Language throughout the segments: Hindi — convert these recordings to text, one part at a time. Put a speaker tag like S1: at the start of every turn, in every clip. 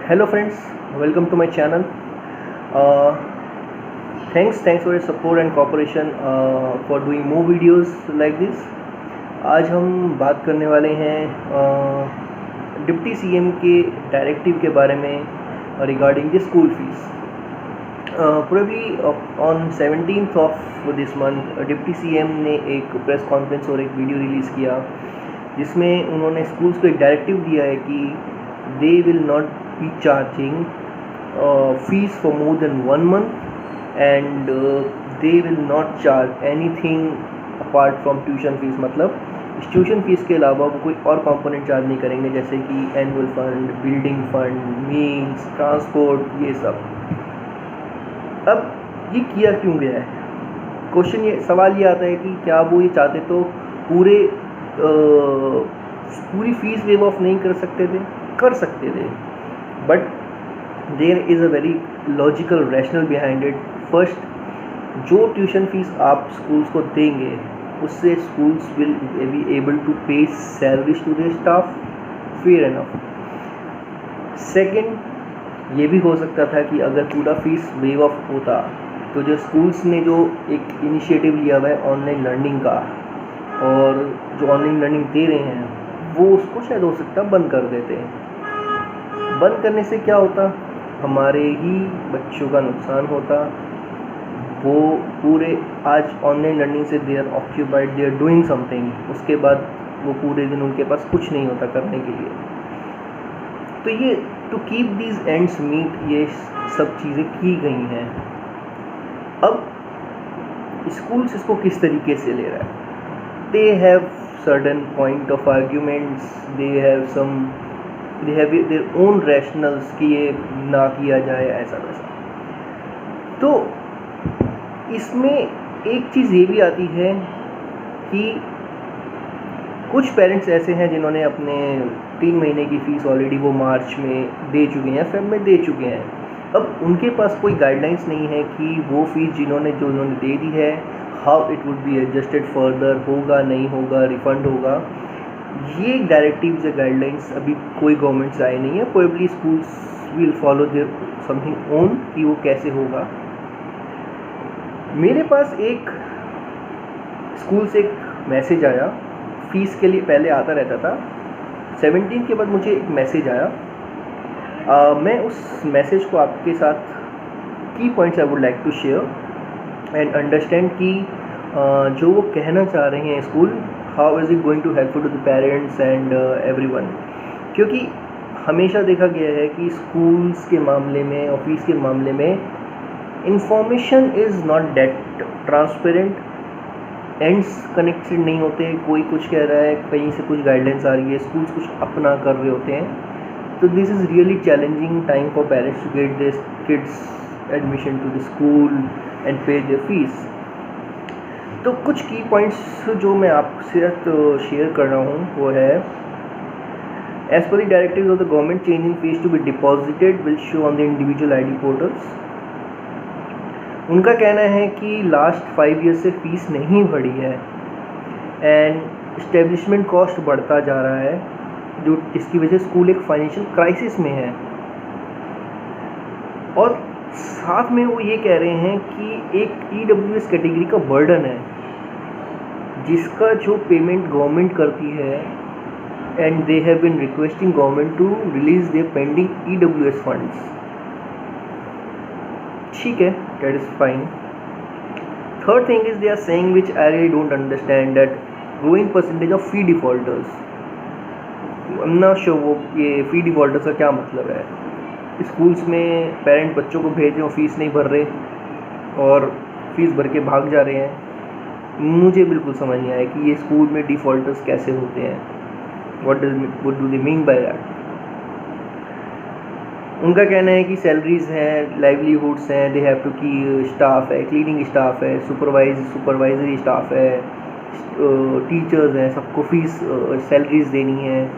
S1: Hello friends, welcome to my channel. Uh, thanks for your support and cooperation for doing more videos like this. आज हम बात करने वाले हैं डिप्टी सीएम के डायरेक्टिव के बारे में regarding the school fees. Probably on 17th of this month deputy CM ने एक प्रेस कॉन्फ्रेंस और एक वीडियो रिलीज़ किया जिसमें उन्होंने स्कूल्स को एक डायरेक्टिव दिया है कि they will not be charging fees for more than 1 month and they will not charge anything apart from tuition fees. मतलब ट्यूशन फीस के अलावा वो कोई और कंपोनेंट चार्ज नहीं करेंगे, जैसे कि annual fund, building fund, meals, transport, ये सब. अब ये किया क्यों गया है? सवाल ये आता है कि क्या वो ये चाहते तो पूरी फीस वेव ऑफ नहीं कर सकते थे? कर सकते थे, but there is a very logical rational behind it. First, जो ट्यूशन फीस आप स्कूल्स को देंगे उससे schools will be able to pay salaries to their staff, fair enough. Second, ये भी हो सकता था कि अगर पूरा फीस वेव ऑफ होता तो जो स्कूल्स ने जो एक इनिशिएटिव लिया हुआ है ऑनलाइन लर्निंग का, और जो ऑनलाइन लर्निंग दे रहे हैं वो उसको शायद हो सकता बंद कर देते हैं. बंद करने से क्या होता? हमारे ही बच्चों का नुकसान होता. वो पूरे आज ऑनलाइन लर्निंग से they are occupied, they are doing something, उसके बाद वो पूरे दिन उनके पास कुछ नहीं होता करने के लिए. तो ये to keep these ends meet ये सब चीज़ें की गई हैं. अब स्कूल्स इसको किस तरीके से ले रहा है? They have certain point of arguments, they have their own rationals कि ये ना किया जाए ऐसा वैसा. तो इसमें एक चीज़ ये भी आती है कि कुछ पेरेंट्स ऐसे हैं जिन्होंने अपने 3 महीने की फ़ीस ऑलरेडी वो मार्च में दे चुके हैं, फेब में दे चुके हैं. अब उनके पास कोई गाइडलाइंस नहीं है कि वो फ़ीस जिन्होंने दे दी है how it would be adjusted further, होगा नहीं होगा, रिफ़ंड होगा. ये डायरेक्टिव्स या गाइडलाइंस अभी कोई गवर्नमेंट से आई नहीं है. Probably schools will follow their something own कि वो कैसे होगा. मेरे पास एक स्कूल से एक मैसेज आया, फ़ीस के लिए पहले आता रहता था. 17 के बाद मुझे एक मैसेज आया. मैं उस मैसेज को आपके साथ की points I would like to share and understand कि जो वो कहना चाह रहे हैं school, how is it going to helpful to the parents and everyone. क्योंकि हमेशा देखा गया है कि स्कूल्स के मामले में और फीस के मामले में information is not that transparent, ends connected नहीं होते. कोई कुछ कह रहा है, कहीं से कुछ गाइडलाइंस आ रही है, स्कूल्स कुछ अपना कर रहे होते हैं. तो this is really challenging time for parents to get this kids admission to the school and pay their fees. तो कुछ की पॉइंट्स जो मैं आपसे शेयर कर रहा हूँ वो है, as per the directives of the government, change in fees to be deposited will show on the individual ID portals. उनका कहना है कि लास्ट 5 ईयर्स से फीस नहीं बढ़ी है एंड इस्टेब्लिशमेंट कॉस्ट बढ़ता जा रहा है, जो इसकी वजह स्कूल एक फाइनेंशियल क्राइसिस में है. और साथ में वो ये कह रहे हैं कि एक EWS कैटेगरी का बर्डन है जिसका जो पेमेंट गवर्नमेंट करती है, and they have been requesting government to release their pending EWS funds. ठीक है, that is fine. Third thing is they are saying which I really don't understand, that growing percentage of fee defaulters. I am not sure वो ये फी डिफॉल्टर्स का क्या मतलब है. स्कूल्स में पेरेंट बच्चों को भेज रहे हो, फीस नहीं भर रहे और फीस भर के भाग जा रहे हैं. मुझे बिल्कुल समझ नहीं आया कि ये स्कूल में डिफ़ॉल्टर्स कैसे होते हैं. What do they mean by that. उनका कहना है कि सैलरीज हैं, लाइवलीहुड्स हैं, दे हैव टू की स्टाफ है, क्लीनिंग स्टाफ है, सुपरवाइजरी स्टाफ है, टीचर्स हैं, सबको फीस सैलरीज देनी है.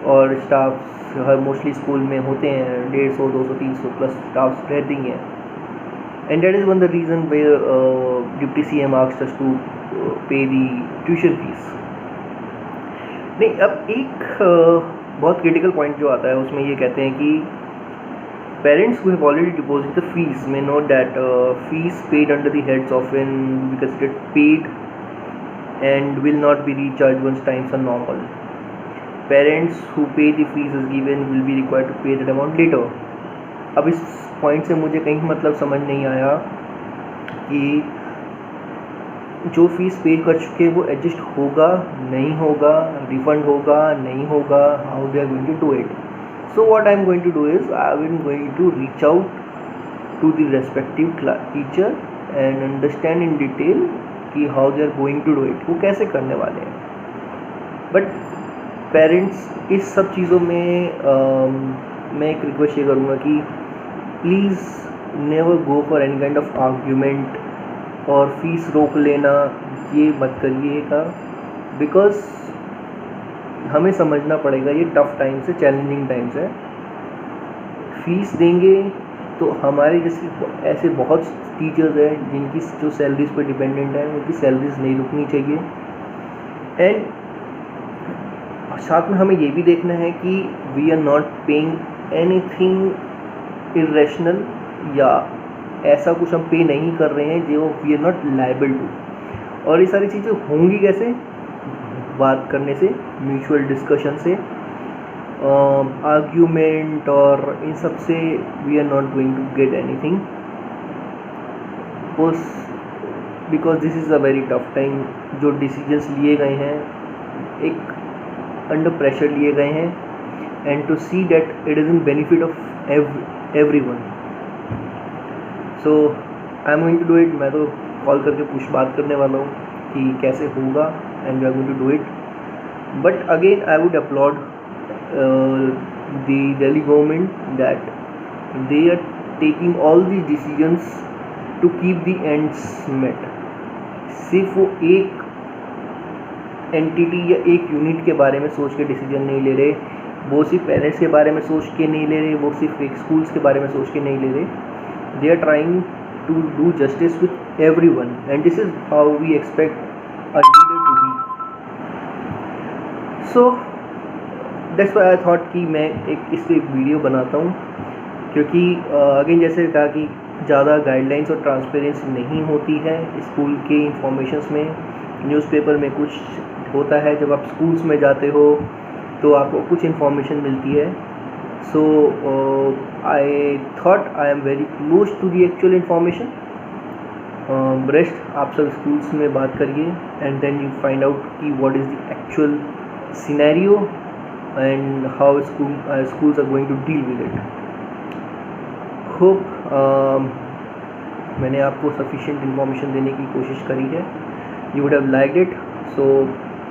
S1: और स्टाफ हर मोस्टली स्कूल में होते हैं 150, 200, 300 प्लस स्टाफ रहती हैं. And that is one the reason where deputy CM asked us to pay the tuition fees. नहीं, अब एक बहुत क्रिटिकल पॉइंट जो आता है उसमें ये कहते हैं कि Parents who have already deposited the fees may note that fees paid under the heads often be considered paid and will not be recharged once times are normal. Parents who pay the fees as given will be required to pay that amount later. अब इस पॉइंट से मुझे कहीं मतलब समझ नहीं आया कि जो फीस पे कर चुके वो एडजस्ट होगा नहीं होगा, रिफंड होगा नहीं होगा, how they are going to do it. So what I am going to do is I am going to reach out to the respective teacher and understand in detail कि how they are going to do it, वो कैसे करने वाले हैं. But पेरेंट्स इस सब चीज़ों में मैं एक रिक्वेस्ट ये करूँगा कि please never go for any kind of argument और फीस रोक लेना, ये मत करिएगा. बिकॉज हमें समझना पड़ेगा ये टफ़ टाइम्स है, चैलेंजिंग टाइम्स है. फीस देंगे तो हमारे जैसे ऐसे बहुत टीचर्स हैं जिनकी जो सैलरीज पर डिपेंडेंट है, उनकी सैलरीज नहीं रुकनी चाहिए. एंड साथ में हमें ये भी देखना है कि we are not paying anything irrational, या ऐसा कुछ हम पे नहीं कर रहे हैं जो we are not liable to. और ये सारी चीज़ें होंगी कैसे? बात करने से, म्यूचुअल डिस्कशन से, आर्ग्यूमेंट और इन सब से we are not going to get anything. Because this is a very tough time. जो डिसीजंस लिए गए हैं एक अंडर प्रेशर लिए गए हैं, and to see that it is in benefit of everyone. So I am going to do it. मैं तो कॉल करके बात करने वाला हूँ कि कैसे होगा, and we are going to do it. But again I would applaud the Delhi government that they are taking all these decisions to keep the ends met. सिर्फ वो एक एंटिटी या एक यूनिट के बारे में सोच के डिसीजन नहीं ले रहे, वो सिर्फ पेरेंट्स के बारे में सोच के नहीं ले रहे, वो सिर्फ एक स्कूल्स के बारे में सोच के नहीं ले रहे. They are trying to do justice with everyone, and this is how we expect a leader to be. So that's why I thought कि मैं इस पर एक वीडियो बनाता हूँ, क्योंकि अगेन जैसे कहा कि ज़्यादा गाइडलाइंस और ट्रांसपेरेंसी नहीं होती है स्कूल के इंफॉर्मेशंस में. न्यूज़पेपर में कुछ होता है, जब आप स्कूल्स में जाते हो तो आपको कुछ इन्फॉर्मेशन मिलती है. So I thought I am very close to the actual information. Rest आप सब स्कूल्स में बात करिए, and then you find out कि what is the actual scenario and how schools are going to deal with it. Hope मैंने आपको सफिशिएंट इन्फॉर्मेशन देने की कोशिश करी है. You would have liked it, so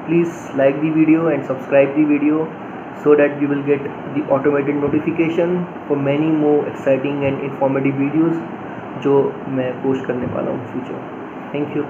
S1: please like the video and subscribe the video so that you will get the automated notification for many more exciting and informative videos जो मैं पोस्ट करने वाला हूँ फ्यूचर. Thank you.